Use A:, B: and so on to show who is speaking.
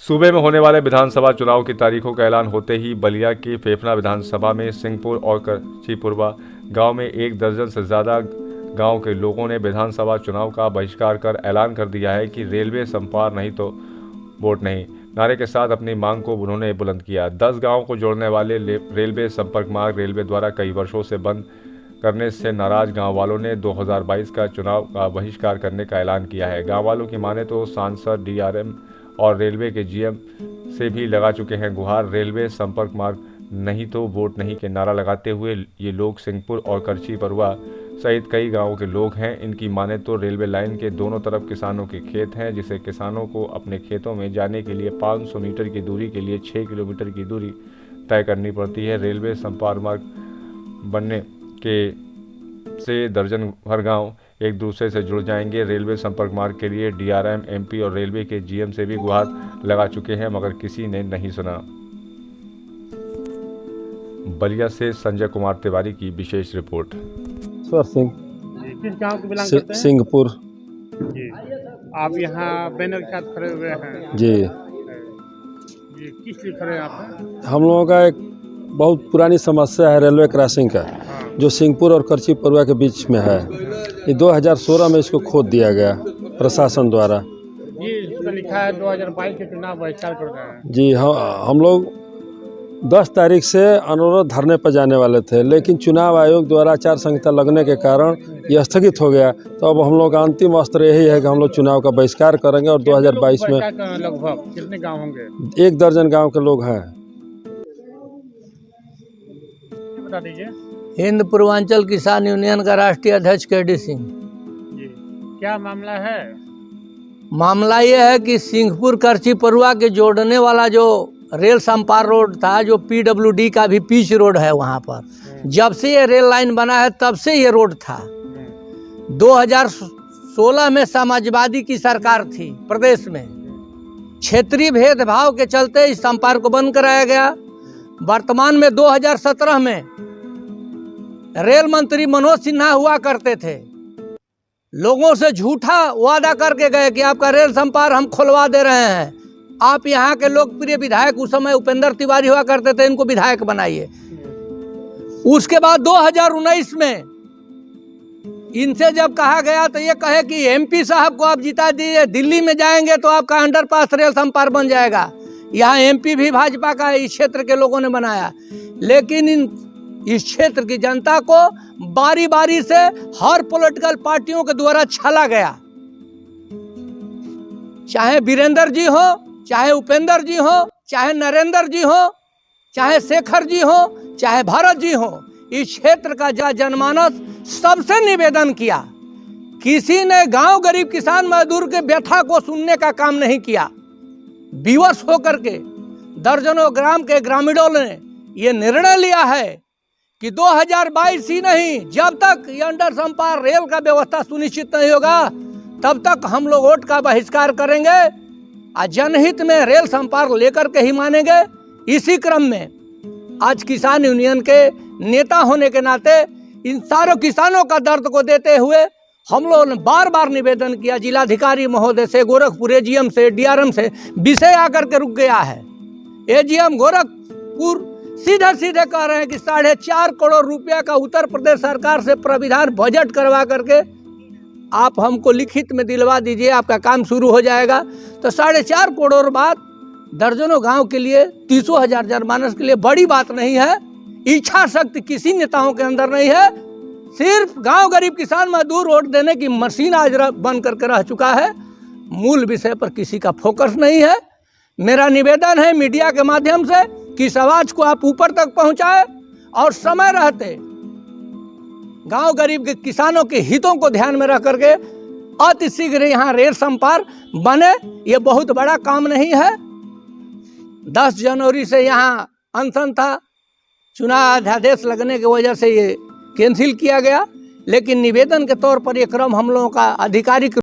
A: सूबे में होने वाले विधानसभा चुनाव की तारीखों का ऐलान होते ही बलिया की फेफना विधानसभा में सिंहपुर और करचीपुरवा गांव में 1 दर्जन से ज़्यादा गांव के लोगों ने विधानसभा चुनाव का बहिष्कार कर ऐलान कर दिया है कि रेलवे संपार नहीं तो वोट नहीं नारे के साथ अपनी मांग को उन्होंने बुलंद किया। 10 गाँव को जोड़ने वाले रेलवे संपर्क मार्ग रेलवे द्वारा कई वर्षों से बंद करने से नाराज गांव वालों ने 2022 का चुनाव का बहिष्कार करने का ऐलान किया है। गांव वालों की माने तो सांसद डीआरएम और रेलवे के जीएम से भी लगा चुके हैं गुहार। रेलवे संपर्क मार्ग नहीं तो वोट नहीं के नारा लगाते हुए ये लोग सिंहपुर और करचीपुरवा सहित कई गांवों के लोग हैं। इनकी माने तो रेलवे लाइन के दोनों तरफ किसानों के खेत हैं, जिसे किसानों को अपने खेतों में जाने के लिए 500 मीटर की दूरी के लिए 6 किलोमीटर की दूरी तय करनी पड़ती है। रेलवे संपर्क मार्ग बनने के से दर्जन भर गांव एक दूसरे से जुड़ जाएंगे। रेलवे संपर्क मार्ग के लिए डीआरएम, एमपी और रेलवे के जीएम से भी गुहार लगा चुके हैं, मगर किसी ने नहीं सुना। बलिया से संजय कुमार तिवारी की विशेष रिपोर्ट।
B: सिंह
C: किस गांव को बिलोंग करते हैं?
B: सिंहपुर
C: जी। आप यहाँ बैनर के साथ खड़े हुए हैं
B: जी।
C: जी, किस लिए खड़े हैं आप?
B: हम लोगों का एक बहुत पुरानी समस्या है रेलवे क्रॉसिंग का, जो सिंहपुर और करचीपुरवा के बीच में है। ये 2016 में इसको खोद दिया गया प्रशासन द्वारा।
C: जी, इसमें लिखा है 2022 के चुनाव बहिष्कार कर रहे हैं।
B: जी हाँ, हम लोग 10 तारीख से अनुरोध धरने पर जाने वाले थे, लेकिन चुनाव आयोग द्वारा आचार संहिता लगने के कारण ये स्थगित हो गया। तो अब हम लोग का अंतिम अस्त्र यही है कि हम लोग चुनाव का बहिष्कार करेंगे और 2022 में
C: लगभग कितने गाँव होंगे?
B: 1 दर्जन गाँव के लोग हैं।
C: बता दीजिए।
D: हिंद पूर्वांचल किसान यूनियन का राष्ट्रीय अध्यक्ष केडी सिंह।
C: जी, क्या मामला है?
D: मामला ये है कि सिंहपुर करचीपुरवा के जोड़ने वाला जो रेल संपार रोड था, जो पीडब्ल्यूडी का भी पिच रोड है, वहाँ पर जब से ये रेल लाइन बना है तब से ये रोड था। 2016 में समाजवादी की सरकार थी प्रदेश में, क्षेत्रीय भेदभाव के चलते इस संपार को बंद कराया गया। वर्तमान में 2017 में रेल मंत्री मनोज सिन्हा हुआ करते थे, लोगों से झूठा वादा करके गए कि आपका रेल संपार हम खुलवा दे रहे हैं। आप यहाँ के लोकप्रिय विधायक उस समय उपेंद्र तिवारी हुआ करते थे, इनको विधायक बनाइए। उसके बाद 2019 में इनसे जब कहा गया तो ये कहे कि एमपी साहब को आप जिता दीजिए, दिल्ली में जाएंगे तो आपका अंडरपास रेल संपार बन जाएगा। यहाँ एमपी भी भाजपा का इस क्षेत्र के लोगों ने बनाया, लेकिन इस क्षेत्र की जनता को बारी बारी से हर पॉलिटिकल पार्टियों के द्वारा छला गया। चाहे वीरेंद्र जी हो, चाहे उपेंद्र जी हो, चाहे नरेंद्र जी हो, चाहे शेखर जी हो, चाहे भरत जी हो, इस क्षेत्र का जनमानस सबसे निवेदन किया। किसी ने गांव गरीब किसान मजदूर के व्यथा को सुनने का काम नहीं किया। विवश होकर के दर्जनों ग्राम के ग्रामीणों ने ये निर्णय लिया है कि 2022 ही नहीं, जब तक ये अंडर संपार रेल का व्यवस्था सुनिश्चित नहीं होगा तब तक हम लोग वोट का बहिष्कार करेंगे और जनहित में रेल संपार लेकर के ही मानेंगे। इसी क्रम में आज किसान यूनियन के नेता होने के नाते इन सारों किसानों का दर्द को देते हुए हम लोगों ने बार बार निवेदन किया जिलाधिकारी महोदय से, गोरखपुर एजीएम से, डीआरएम से। विषय आकर के रुक गया है। एजीएम गोरखपुर सीधे सीधे कह रहे हैं कि 4.5 करोड़ रुपया का उत्तर प्रदेश सरकार से प्राविधान बजट करवा करके आप हमको लिखित में दिलवा दीजिए, आपका काम शुरू हो जाएगा। तो 4.5 करोड़ बाद दर्जनों गांव के लिए 30,000 जनमानस के लिए बड़ी बात नहीं है। इच्छा शक्ति किसी नेताओं के अंदर नहीं है। सिर्फ गांव गरीब किसान मजदूर वोट देने की मशीन आज बन करके रह चुका है। मूल विषय पर किसी का फोकस नहीं है। मेरा निवेदन है मीडिया के माध्यम से कि इस आवाज को आप ऊपर तक पहुंचाए और समय रहते गांव गरीब के किसानों के हितों को ध्यान में रख करके अति शीघ्र यहाँ रेल संपार बने। ये बहुत बड़ा काम नहीं है। 10 जनवरी से यहाँ अनशन था, चुनाव अध्यादेश लगने की वजह से ये कैंसिल किया गया, लेकिन निवेदन के तौर पर ये क्रम हम लोगों का आधिकारिक